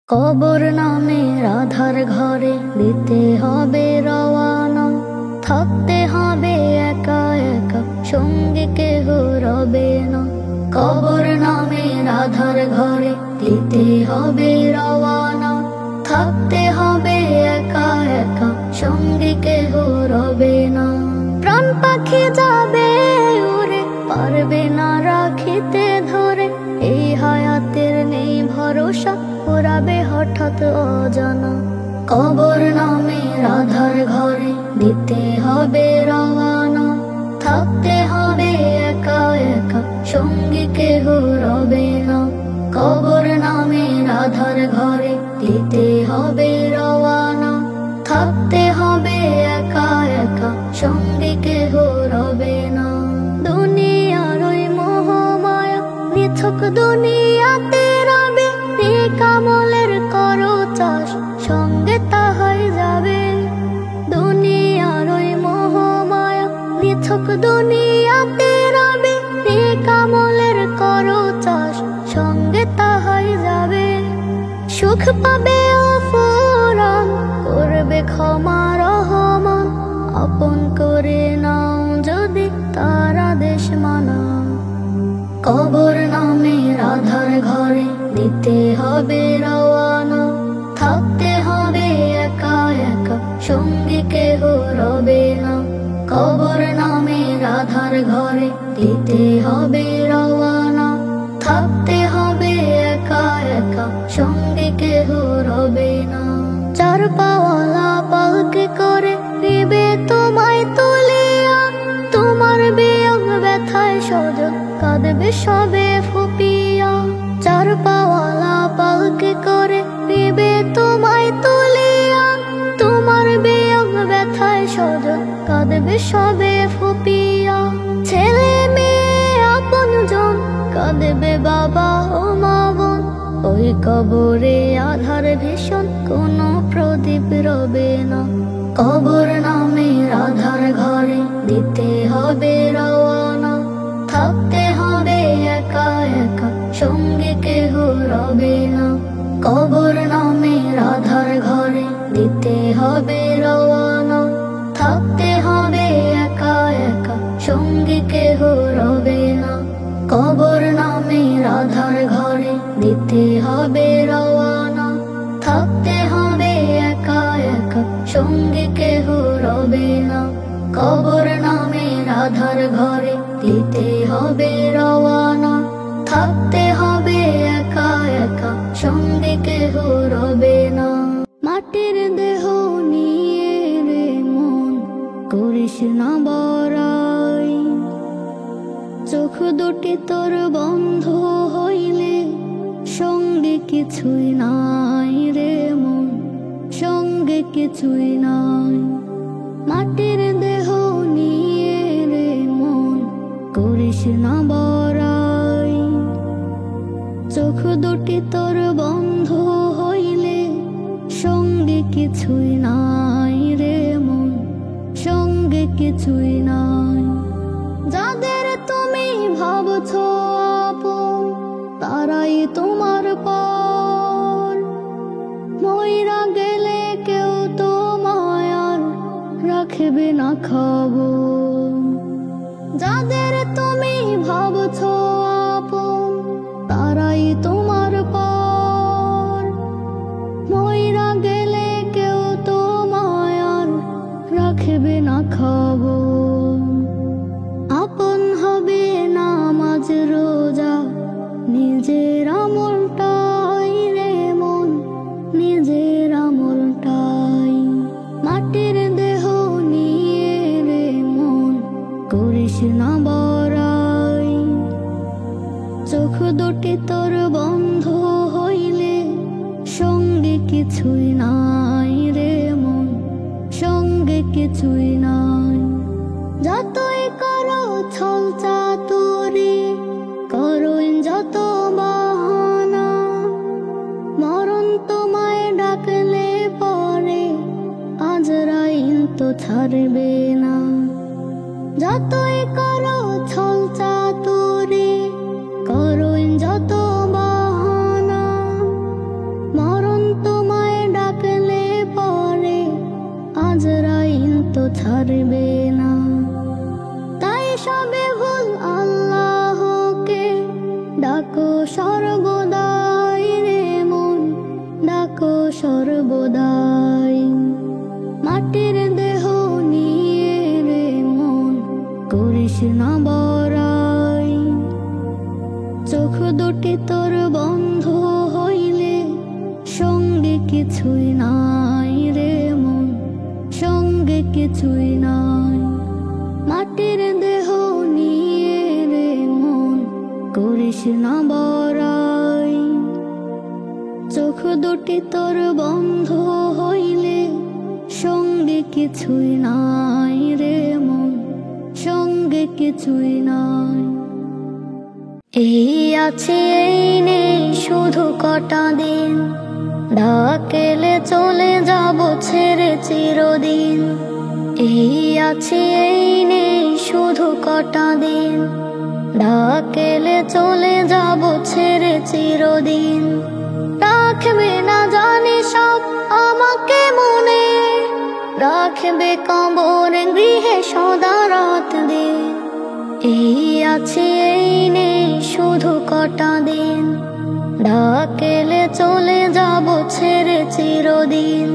কবর নামে রাধার ঘরে দিতে হবে রওয়ানা, থাকতে হবে একা একা, সঙ্গে কেহ রবে না। কবর নামে রাধার ঘরে দিতে হবে রওয়ানা, থাকতে হবে একা একা, সঙ্গে কেহ রবে না। প্রাণ পাখি যাবে উড়ে, পারবে না রাখিতে ধরে, এই হায়াতের নেই ভরসা, ওরাবে হঠাৎ অজানা। কবর নামে রাধার ঘরে দিতে হবে রওয়ানা, থাকতে হবে একা একা, সঙ্গী কেহ রবে না। কবর নামে রাধার ঘরে দিতে হবে রওয়ানা, থাকতে হবে একা একা, সঙ্গী কেহ রবে না। দুনিয়ার ওই মোহমায়া নিছক দুনিয়াতে রবে, কামলের করো চাষ, সঙ্গে তাহাই যাবে। দুনিয়ার ওই মোহমায়া নিছক দুনিয়াতে রবে, কামলের করো চাষ, সঙ্গে তাহাই যাবে। সুখ পাবে অফুরান, করবে ক্ষমা রহমান, আপন করে নাও যদি তারা দেশ মানা। কবর নামে রাধার ঘরে দিতে হবে রওয়ানা, থাকতে হবে একা একা, সঙ্গী কেহ রবে না। কবর নামে রাধার ঘরে দিতে হবে রওয়ানা, থাকতে হবে একা একা, সঙ্গী কেহ রবে না। চার পাওয়ালা পালকে করে নিবে তোমায় তুলিয়া, তোমার বিয়োগ ব্যথায় সজন কাঁদবে সবে ফুপিয়া। চার পাওয়ালা পালকে করে নিবে তোমায় তুলিয়া, তোমার বিয়োগ ব্যথায় সজন কাঁদবে সবে ফুপিয়া। ছেলে মেয়ে আপন জন কাঁদবে বাবা ও মা বোন, ওই কবরে আধার ভীষণ, কোনো প্রদীপ রবে না। কবর নামে রাধার ঘরে দিতে হবে রওয়ানা, থাকতে হবে একা একা, সঙ্গে কেহ রবে না। কবর নামে রাধার ঘরে দিতে হবে রওয়ানা, থাকতে হবে একা একা, সঙ্গে কেহ রবে না। কবর নামে রাধার ঘরে দিতে হবে রওয়ানা, থাকতে হবে একা একা, সঙ্গে কেহ রবে না। কবর নামে রাধার ঘরে দিতে হবে রওয়ানা, থাকতে হবে একা একা, সঙ্গে কেহ রবে না। মাটির দেহ নিয়ে রে মন করিস না বড়াই, চোখ দুটি তোর বন্ধ হইলে সঙ্গে কিছুই নাই রে মন, সঙ্গে কিছুই নাই। মাটির দেহ নিয়ে রে মন করিস না বড়াই, চোখ দুটি তোর বন্ধ হইলে সঙ্গে কিছুই নাই রে মন, সঙ্গে কিছুই নাই। যাদের তুমি ভাবছো আপন, তারাই তোমার পর, মইরা গেলে কেউ তোমায় আর রাখবে না খবর। যাদের তুমি ভাবছো আপন, তারাই তোমার পর, মইরা গেলে কেউ তোমায় আর রাখবে না খবর। আপন হবে নামাজ রোজা, নিজের আমলটাই রে মন, নিজের আমলটাই। মাটির দেহ নিয়ে রে মন করিস না বড়াই, চোখ দুটি তোর বন্ধ হইলে সঙ্গে কিছুই নাই রে মন, সঙ্গে কিছুই নাই। যতই করো ছল চাতুরি, করো যত বাহানা, মরণ তোমায় ডাকলে পরে আজরাইল তো ছাড়বে না। যতই করো ছল চাতুরি, করো যত বাহানা, মরণ ছাড়বে না। তাই সবে ভুল আল্লাহকে ডাকো সর্বদাই রে মন, ডাকো সর্বদাই। মাটির দেহ নিয়ে রে মন করিস না বড়াই। চোখ দুটি তোর বন্ধ হইলে সঙ্গে কিছুই নাই রে মন, সঙ্গে কিছুই নাই। মাটির দেহ নিয়ে রে মন করিস না বড়াই। চোখ দুটি তোর বন্ধ হইলে সঙ্গে কিছুই নাই রে মন, সঙ্গে কিছুই নাই। এই আছে এই নেই শুধু কটা দিন, ডাকেলে চলে যাব ছেড়ে চিরদিন। এই আছে এই নেই শুধু কটা দিন, ডাকেলে চলে যাব ছেড়ে চিরদিন। রাখবে না জানি সব আমাকে মনে, রাখবে কবর গৃহে সদা রাত দিন। এই আছে এই নেই শুধু কটা দিন, ডাকেলে চলে যাব ছেড়ে চিরদিন।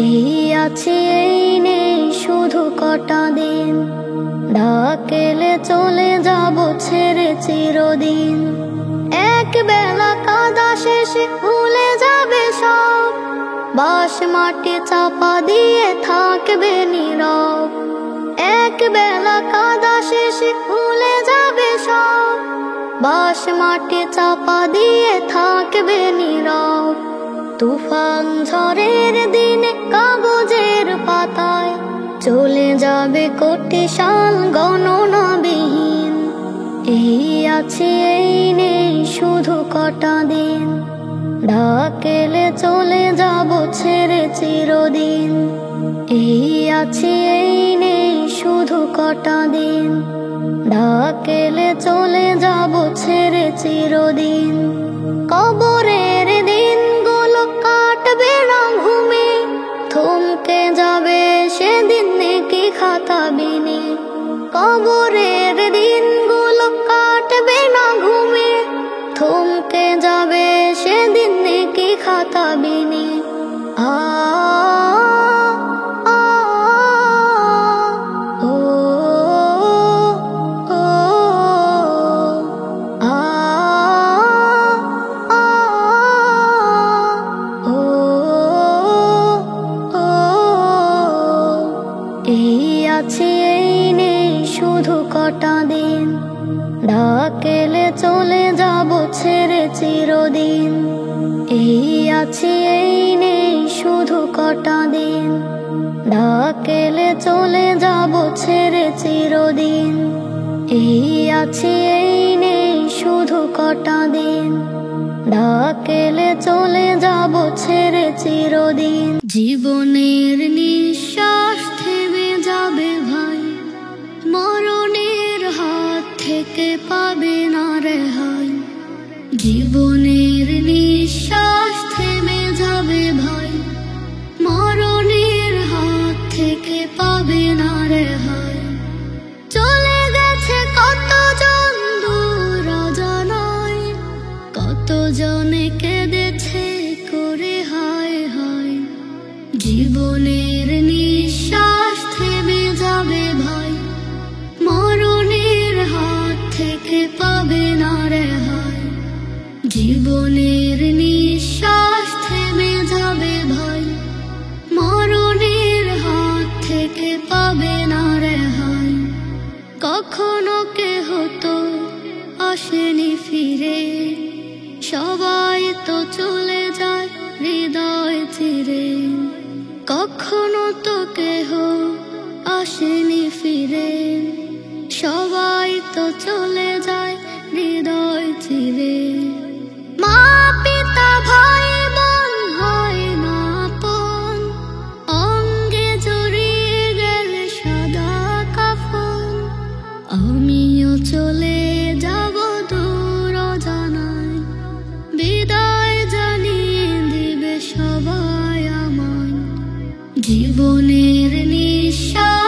এই আছে এই নেই শুধু কটা দিন, ডাকেলে চলে যাব ছেড়ে চিরদিন। এক বেলা কাদা শেষে ভুলে যাবে সব, বাঁশ মাটি চাপা দিয়ে থাকবে নীরব। এক বেলা কাদা শেষে ভুলে যাবে সব, বাঁশ মাটি চাপা দিয়ে থাকবে নীরব। তুফান ঝড়ের দিনে কাগজের পাতায় চলে যাবে কোটি সাল গণনাবিহীন। এই আছে এই নেই শুধু কটা দিন, ডাকেলে চলে যাব ছেড়ে চিরদিন। এই আছে এই নেই শুধু কটা দিন, ডাকেলে চলে যাব ছেড়ে চিরদিন। কবরের দিনগুলো কাটবে না ঘুমে, থমকে যাবে সেদিন নেকি খাতা বিনে। কবরের দিনগুলো কাটবে না ঘুমে, থমকে যাবে সেদিন নেকি খাতা বিনে। আ এই আছে এই নেই শুধু কটা দিন, ডাকেলে চলে যাব ছেড়ে চিরদিন। এই আছে এই নেই শুধু কটা দিন, ডাকেলে চলে যাব ছেড়ে চিরদিন। এই আছে এই নেই শুধু কটা দিন, ডাকেলে চলে যাব ছেড়ে চিরদিন। জীবনের নিঃশ্বাস থেমে যাবে ভাই, মরণের হাত থেকে পাবে না রেহাই। জীবনের নিঃশ্বাস থেমে যাবে ভাই, মরণের হাত থেকে পাবে না রেহাই। চলে গেছে কতজন দূর অজানায়, কতজনে কেঁদেছে করে হায় হায়। জীবনের নিঃশ্বাস থেমে যাবে ভাই, মরণের হাত থেকে পাবে না রেহাই। জীবনের নিঃশ্বাস থেমে যাবে ভাই, মরণের হাত থেকে পাবে না রেহাই। কখনো কেহ তো আসেনি ফিরে, সবাই তো চলে যায় হৃদয় চিরে। কখনো তো কেহ আসেনি ফিরে, সবাই তো চলে যায় হৃদয় চিরে। মা পিতা ভাই বোন হয় না আপন, অঙ্গে জড়িয়ে গেলে সাদা কাফন। আমিও চলে যাব দূর অজানায়, বিদায় জানিয়ে দিবে সবাই আমায়। জীবনের নিঃশ্বাস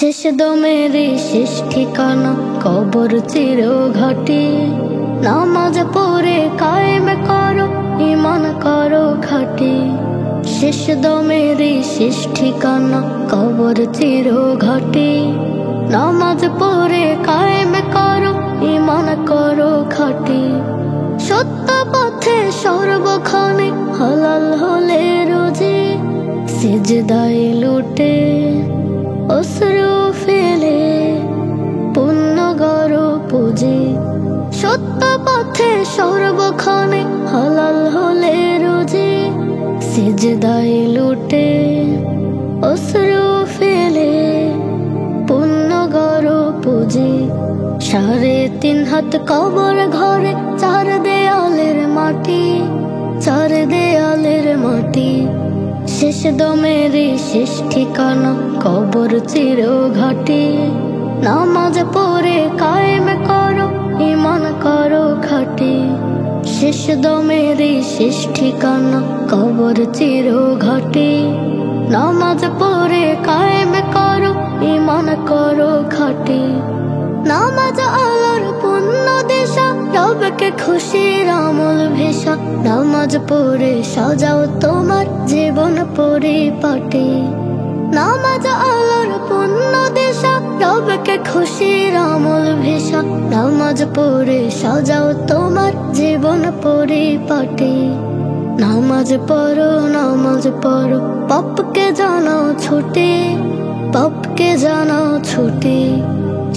শেষ দমেরই শেষ ঠিকানা কবর চির ঘাটি। নামাজ পড়ে কায়েম করো, ঈমান করো খাঁটি। শেষ দমেরই শেষ ঠিকানা কবর চির ঘাটি। নামাজ পড়ে কায়েম করো, ঈমান করো খাঁটি। সত্য পথে সর্বক্ষণে হালাল হলে রোজি। সিজদায় লুটে অশ্রু ফেলে পুণ্য গড়ো পুঁজি। সত্য পথে সর্বক্ষণে হালাল হলে রোজি। সিজদায় লুটে অশ্রু ফেলে পুণ্য গড়ো পুঁজি। 3.5 হাত কবর ঘরে, 4 দেয়ালের মাটি, 4 দেয়ালের মাটি। শেষ দমেরই শেষ ঠিকানা কবর চির ঘাটি। নামাজ পড়ে কায়েম করো, ঈমান করো খাঁটি। শেষ দমেরই শেষ ঠিকানা কবর চির ঘাটি। নামাজ পড়ে কায়েম করো, ঈমান করো খাঁটি। নামাজ আল্লাহর পুণ্য দিশা, রবকে খুশির আমল ভেসা। নামাজ পড়ে সাজাও তোমার জীবন পরিপাটি। নামাজ আল্লাহর পুণ্য দিশা, রবকে খুশির আমল ভেসা। নামাজ পড়ে সাজাও তোমার জীবন পরিপাটি। নামাজ পড়ো, নামাজ পড়ো, পাপকে জানাও ছুটি, পাপকে জানাও ছুটি।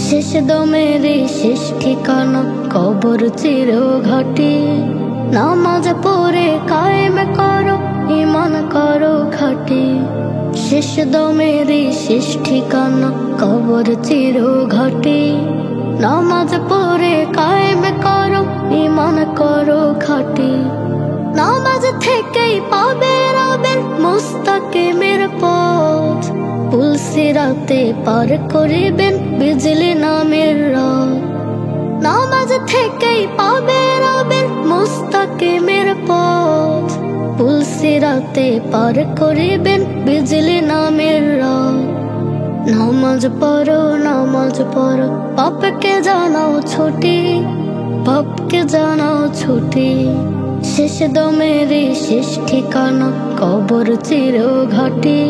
শেষ দমেরই শেষ ঠিকানা কবর চির ঘাটি। নামাজ পড়ে কায়েম করো, ঈমান করো খাঁটি। শেষ দমেরই শেষ ঠিকানা কবর চির ঘাটি। নামাজ পড়ে কায়েম করো, ঈমান করো খাঁটি। নামাজ থেকেই পাবে রবের মুস্তাকিমের পথ। পুলসিরাতে পার করিবেন বিজলি নামের রাত। নামাজ থেকেই পাবে রবের মুস্তাকিমের পথ। পুলসিরাতে পার করিবেন বিজলি নামের রাত। নামাজ পড়ো, নামাজ পড়ো, পাপকে জানাও ছুটি, পাপকে জানাও ছুটি। শেষ দমেরই শেষ ঠিকানা কবর চির ঘাটি।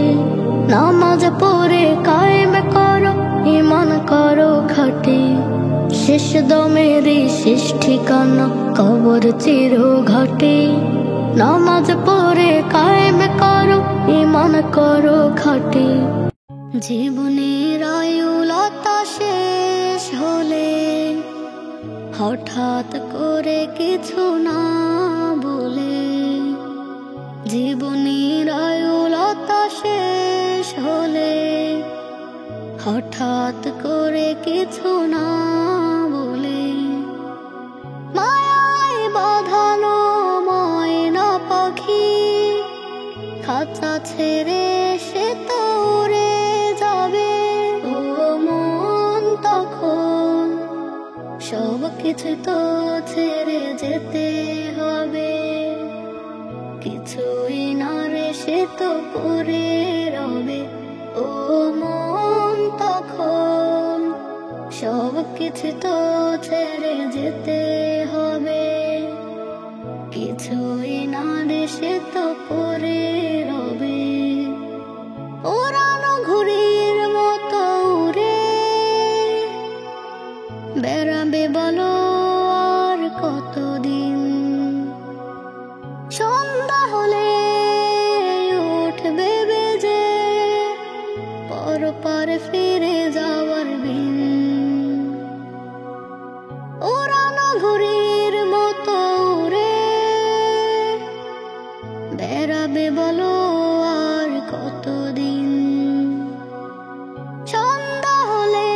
নামাজ পড়ে কায়েম করো, ঈমান করো খাঁটি। শেষ দমেরই শেষ ঠিকানা কবর চির ঘাটি। নামাজ পড়ে কায়েম করো, ঈমান করো খাঁটি। জীবনের আয়ুলতা শেষ হলে হঠাৎ করে কিছু না বলে। জীবনের আয়ুলতা শেষ হলে হঠাৎ করে কিছু না বলে। মায়ায় বাঁধানো ময়না পাখি খাঁচা ছেড়ে সে তো উড়ে যাবে। ও মন তখন সব কিছু তো ছেড়ে যেতে হবে। কিছুই না রে সে তো পড়ে রবে। ও মন তখন সব কিছু তো ছেড়ে যেতে হবে। কিছুই না রে সে তো পড়ে রবে। ওড়ানো ঘুড়ির মতো উড়ে বেড়াবে বলো আর কতদিন। সন্ধ্যা হলে উঠবে বেজে পরপার ফিরে যাওয়ার দিন। ওড়ানো ঘুড়ির মতো উড়ে বেড়াবে বলো আর কতদিন। সন্ধ্যা হলে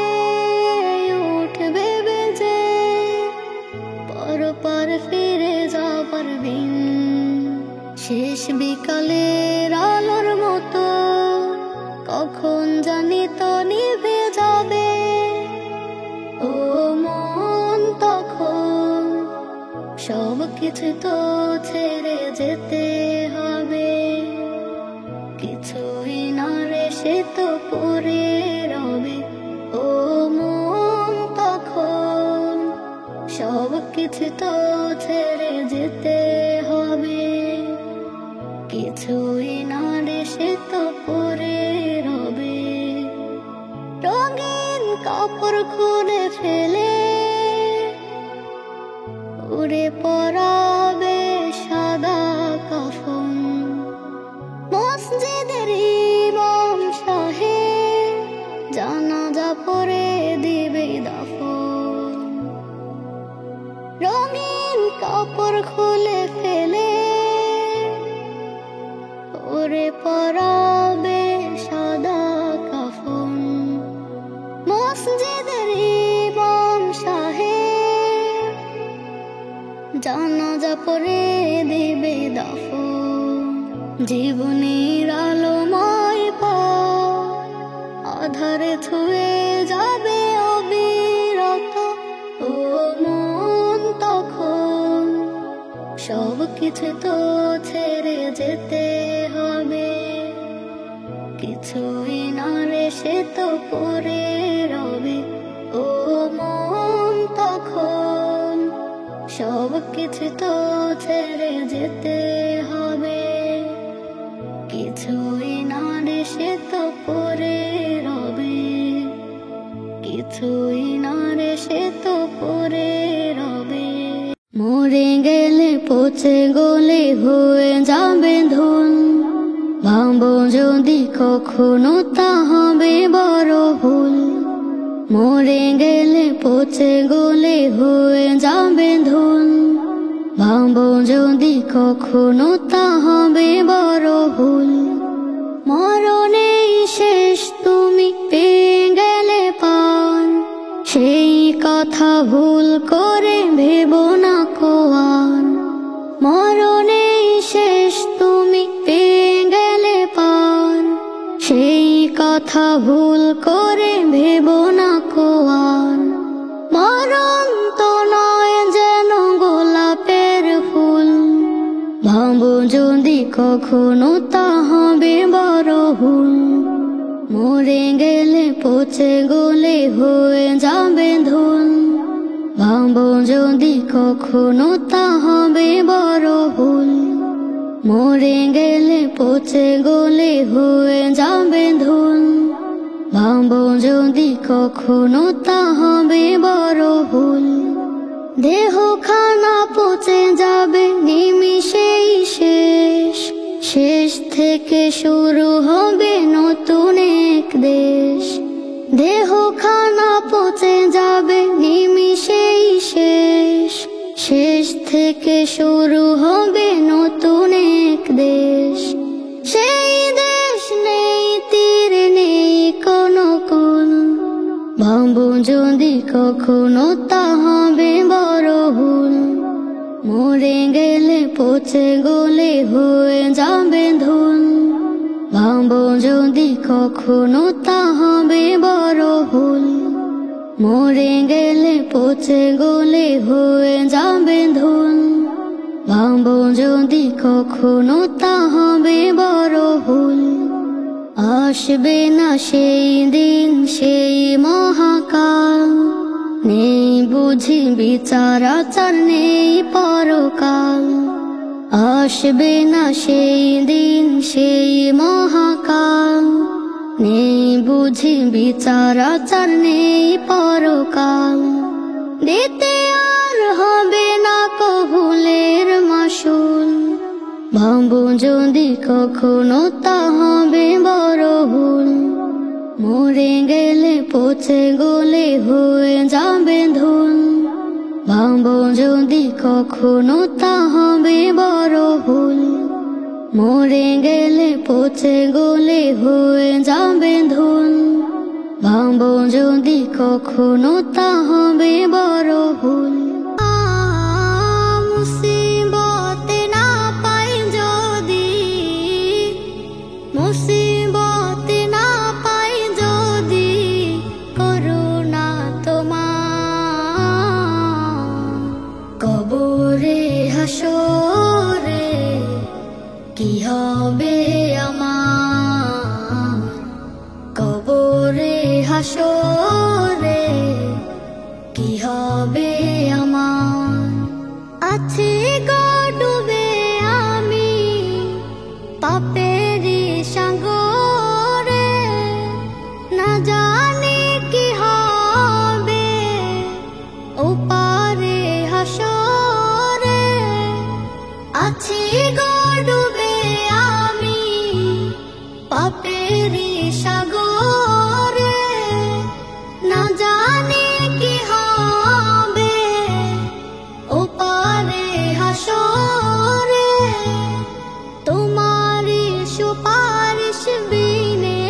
উঠবে বেজে পরপার ফিরে যাবার দিন। শেষ বিকালের আলোর মতো কখন জানি তো নিভে যাবে। ও মন তখন সব কিছু তো ছেড়ে যেতে হবে। কিছুই না রে সে তো পড়ে রবে। কিছু তো ছেড়ে যেতে হবে, কিছুই না রে সে তো পরে রবে। রঙিন কাপড় খুলে ফেলে উড়ে পরাবে সাদা কাফন, মসজিদের ইমাম সাহেব জানাজা পড়ে দিবে দাফন। রঙিন কাপড় খুলে ফেলে উড়ে পরাবে সাদা কাফন, মসজিদের ইমাম সাহেব জানাজা পড়ে দিবে দাফন। জীবনের আলোময় পথ আধারে ছুঁয়ে যাবে অবিরত, ও মন তখন সব কিছু তো ছেড়ে যেতে হবে, কিছুই না রে সে তো পরে রবে। ও মন তখন সব কিছু তো ছেড়ে যেতে হবে, কিছুই না রে সে তো পরে রবে, কিছুই না রে সে তো পরে রবে। মরে গেলে পচে গলে হয়ে যাবে ধুল, ভাবো যদি কখনো তা হবে বড় ভুল। মরে গেলে পচে গলে হয়ে যাবে ধুল, ভাবো যদি কখনো তা হবে বড় ভুল। মরণেই শেষ তুমি পেয়ে গেলে পার, সেই কথা ভুল করে ভেবো না কোয়ার। মরণেই শেষ তুমি পেয়ে গেলে পার, সেই কথা ভুল করে ভেবো না কোয়ার। মরণ তো নয় যেন গোলাপের ফুল, ভাবো যদি কখনো তা হবে বড় ভুল। মরে গেলে পচে গলে হয়ে যাবে ধুল, ভাবো যদি কখনো তা হবে বড় ভুল। মরে গেলে পচে গলে হয়ে যাবে ধুল, ভাবো যদি কখনো তা হবে বড় ভুল। দেহখানা পচে যাবে নিমিষেই শেষ, শেষ থেকে শুরু হবে নতুন এক দেশ। দেহখানা পচে যাবে নিমিষেই শেষ, শেষ থেকে শুরু হবে নতুন এক দেশ। সেই দেশ নেই তীর নেই কোনো কুল, ভাবো যদি কখনো তা হবে বড় ভুল। মরে গেলে পচে গলে হয়ে যাবে ধুল, ভাবো যদি কখনো তা হবে বড় ভুল। মরে গেলে পচে গলে হয়ে যাবে ধুল, ভাবো যদি কখনো তা হবে বড় ভুল। আসবে না সেই দিন সেই মহাকাল, নেই বুঝি বিচার আচার নেই পরকাল। আসবে না সেই দিন সেই মহাকাল, নেই বুঝি বিচার আচার নেই পরকাল। দিতে আর হবে না কবুলের মাসুল, ভাবো যদি কখনো তা হবে বড় ভুল। মরে গেলে পচে গলে হয়ে যাবে ধুল, ভাবো যদি কখনো তা হবে বড় ভুল। মরে গেলে পচে গলে হয়ে যাবে ধুল, ভাবো যদি কখনো তা হবে বড় ভুল। মুসিবতে না পাই যদি, মুসিবতে না পাই যদি করুণা তোমার, কবরে হাসরে কি হবে আমার, কবরে হাসরে কি হবে আমার। পাপেরি সাগরে না জানি কি হবে ওপারে হাসরে তোমারি সুপারিশ বিনে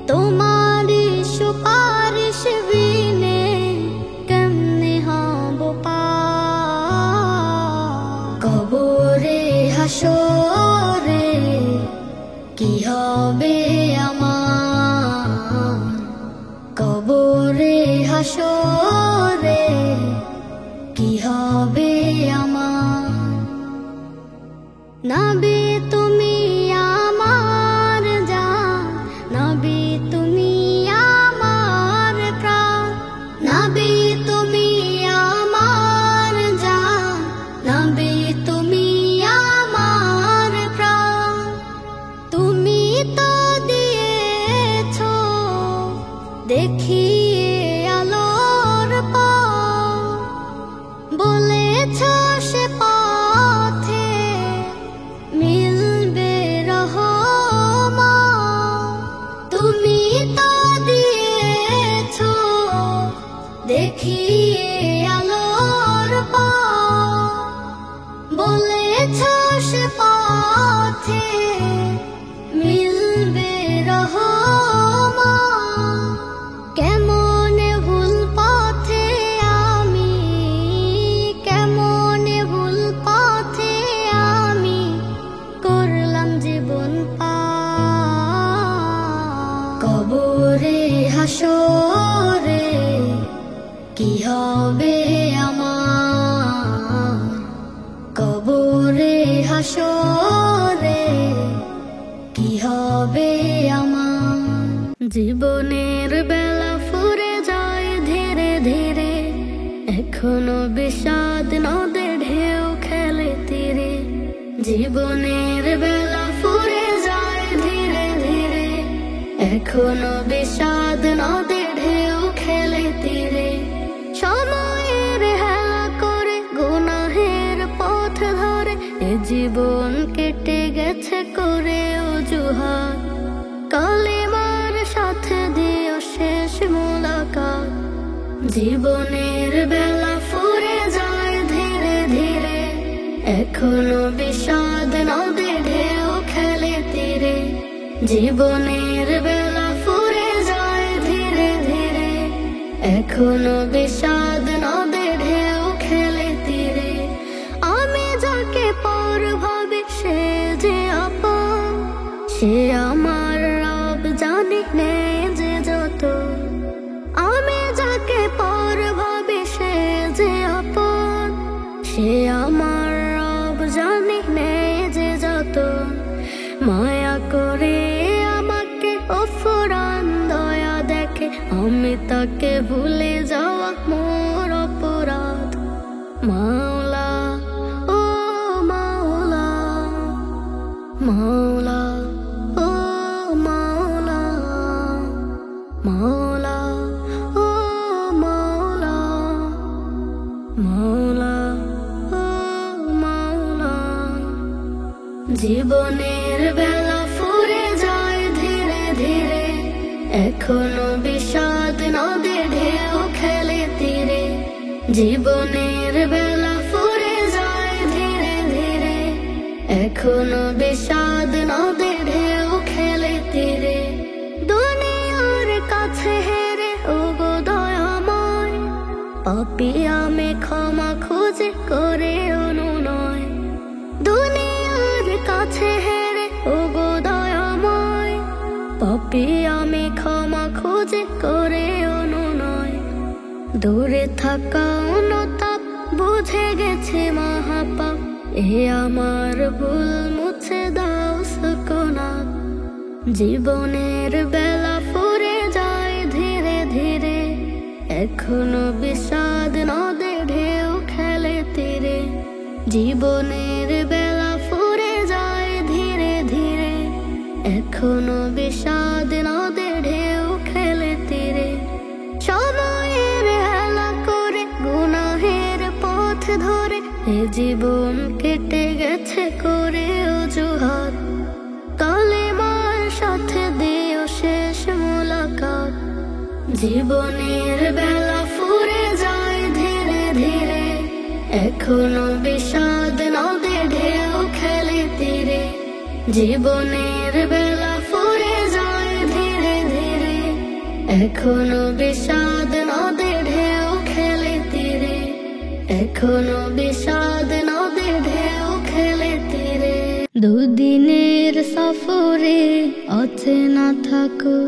তোমারি সুপারিশ বিনে কেমনে হব পার কবরে হাসরে কি হবে আমার কবরে হাসরে কি হবে আমার নবী তুমি আমার জান নবী তুমি আমার প্রাণ নবী তুমি আমার জান নবী তুমি আমার প্রাণ তুমি তো দিয়েছো দেখিয়ে আলোর পথ বলেছো সে পথে মিলবে রহমত তুমি তো দিয়েছো দেখিয়ে আলোর পথ বলেছো সে পথে মিলবে রহমত কেমনে ভুল পথে আমি কেমনে ভুল পথে আমি করলাম জীবন পার কবরে হাসরে কি হবে আমার কবরে হাসরে কি হবে আমার জীবনের বেলা ফুরে যায় ধীরে ধীরে এখনো বিষাদ নদে ঢেউ খেলে তীরে জীবনের বেলা ফুরে যায় ধীরে ধীরে এখনো বিষাদ নদে ঢেউ খেলে তীরে সময়ের হেলা করে গুনাহের পথ ধরে এ জীবন কেটে গেছে করে অজুহাত কালিমার সাথে দিও শেষ মুলাকাত জীবনের বেলা ফুরে যায় ধীরে ধীরে এখনো বিষাদ নদে ঢেউ খেলে তীরে জীবনের বেলা ফুরে যায় ধীরে ধীরে এখনো বিষাদ নদে ঢেউ খেলে তীরে আমি যাকে পর ভাবি সে যে আপন সে আমার রব জানি নে যে যত আমি যাকে পর ভাবি সে যে আপন সে আমার রব জানি নে যে যত মায়া করে আমাকে অফুরান দয়া দেখে আমি তাকে ভুলে যাওয়া মোর অপরাধ মাওলা ও মাওলা মাওলা ও মাওলা মাওলা ও মাওলা মাওলা ও মাওলা জীবনের বেলা ফুরে যায় ধীরে ধীরে এখনো বিষাদ নদে ঢেউ খেলে তীরে জীবনের বেলা ফুরে যায় ধীরে ধীরে এখনো বিষাদ নদে ঢেউ খেলে তীরে দুনিয়ার কাছে হেরে ওগো দয়াময় পাপী আমি ক্ষমা খুঁজে করে অনুনয় দুনিয়ার কাছে হেরে ওগো দয়াময় পাপী আমি ক্ষমা খুঁজে করে অনুনয় দূরে থাকা অনুতাপ বুঝে গেছে মহাপাপ এ আমার ভুল মুছে দাও সুকুনাত জীবনের বেলা ফুরে যায় ধীরে ধীরে এখনো বিষাদ নদে ঢেউ খেলে তীরে জীবনের বেলা ফুরে যায় ধীরে ধীরে এখনো বিষাদ নদে ঢেউ খেলে তীরে সময়ের হেলা করে গুনাহের পথ ধরে এ জীবন কেটে গেছে করে অজুহাত কালে জীবনের বেলা ফুরে যায় ধীরে ধীরে, এখনো বিষাদ নদে ঢেউ খেলে তীরে। জীবনের বেলা ফুরে যায় ধীরে ধীরে, এখনো বিষাদ নদে ঢেউ খেলে তীরে। এখনো বিষাদ নদে ঢেউ খেলে তীরে। দুদিনের সফরে অচেনা থাকো,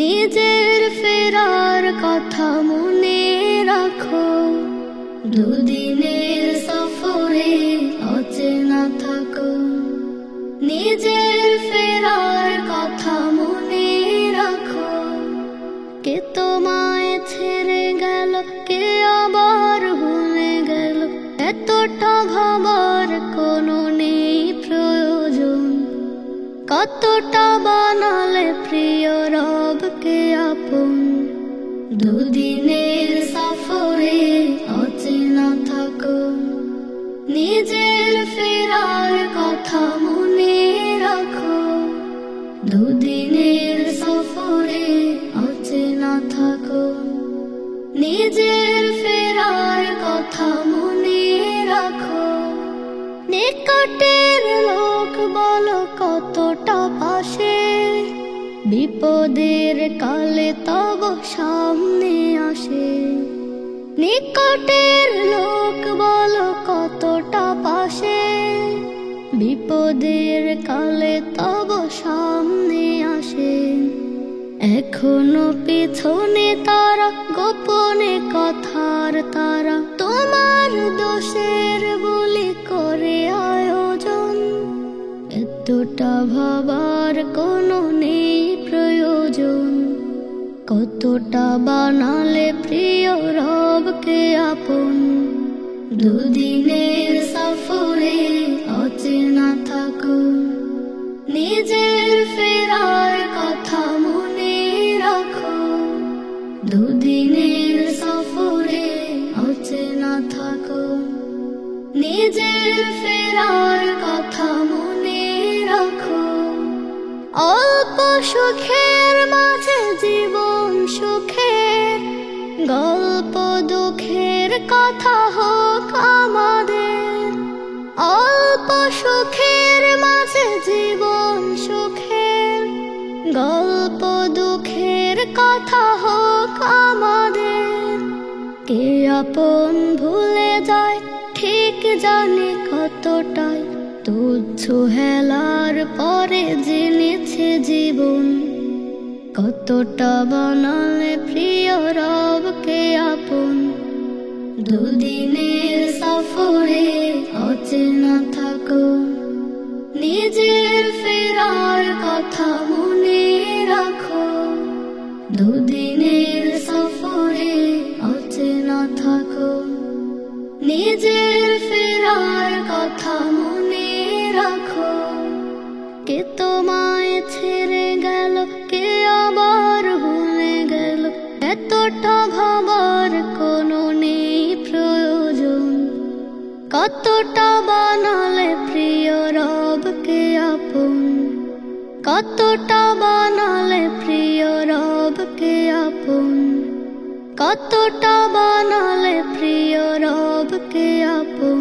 নিজের ফেরার কথা মনে রাখো। দুদিনের সফরে অচেনা থাকো, নিজের ফেরার কথা মনে রাখো। কে তোমায় ছেড়ে গেল, কে আবার ভুলে গেল, এতটা ভাবার কোনো নেই প্রয়োজন। কতটা বানালে প্রিয় রবকে আপন। দুদিনের সফরে অচেনা থাকো, নিজের ফেরার কথা মনে রাখো। দুদিনের সফরে অচেনা থাকো, নিজের ফেরার কথা মনে রাখো। নিকটের লোক বলো কতটা পাশে, বিপদের কালে তব সামনে আসে। নিকটের লোক বলো কতটা পাশে, বিপদের কালে তব সামনে আসে। এখনো পিছনে তারা, গোপনে কথার তারা, তোমার দোষের বলি করে আয়োজন। এতটা ভাবার কোনো নেই প্রয়োজন। কতটা বানালে প্রিয় রবকে আপন। দুদিনের সফরে অচেনা থাকো, নিজের ফেরার কথা মনে রাখো। দুদিনের সফরে অচেনা থাকো, নিজের ফেরার কথা মনে রাখো। অল্প সুখের মাঝে জীবন সুখের, গল্প দুঃখের কথা হোক আমাদের। অল্প সুখের মাঝে জীবন সুখের, গল্প দুঃখের কথা হোক আমাদের। কে আপন ভুলে যায় ঠিক জানে কতটাই, তুচ্ছ হেলার পরে জেনেছে জীবন। কতটা বানালে প্রিয় রবকে আপন। দুদিনের সফরে অচেনা থাকো, নিজের ফেরার কথা মনে রাখো। দুদিনের সফরে অচেনা থাকো, নিজের ফেরার কথা মনে রাখো। কে তোমায় ছেড়ে গেল, কে আবার ভুলে গেল, এতটা ভাবার কোনো নেই প্রয়োজন। কতটা বানালে প্রিয় রবকে আপন। কতটা বানালে প্রিয় রবকে আপন। কতটা বানালে প্রিয় রবকে আপন।